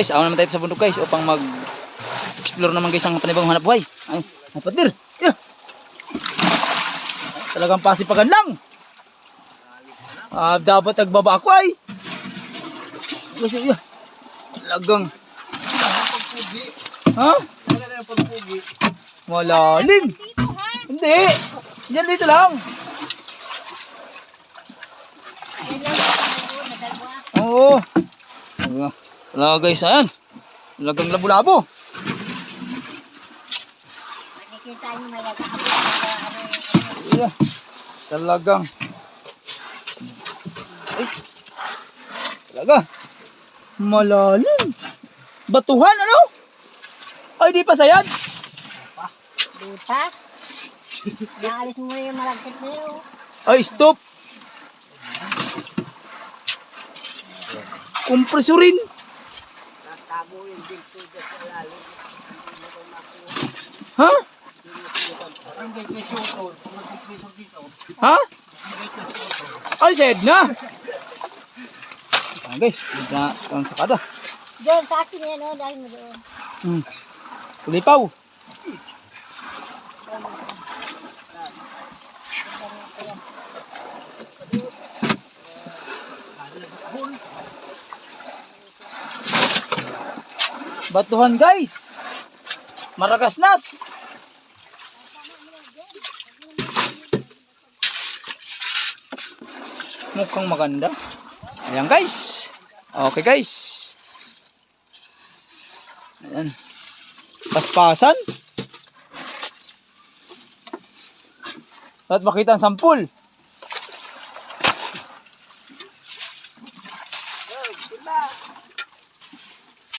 Guys, ako naman tayo sa bundok guys upang mag-explore naman guys ng panibagong hanap buhay. Ay, napatir. Yeah. Talagang pasipagan lang. Dapat nagbaba ako ay. Guys, yeah. Talagang. Ha? Malalim. Hindi. Yan dito lang. Oo. Wala guys, ayan. Talagang labo-labo. Yeah. Talagang. Ay. Talaga. Malalim. Batuhan ano? Ay di pa sayad. Di pa. Naalis mo yung malagkit na yun. Ay stop. Kompresorin. Ha? Ha? Ay, said na. Guys, ang sakada. Doon sa akin yan, o. Dahil mo doon. Kulipaw. Batuhan guys. Maragasnas. Mukhang maganda. Ayan guys. Okay guys. Ayan. Paspasan. At makita ang sampul.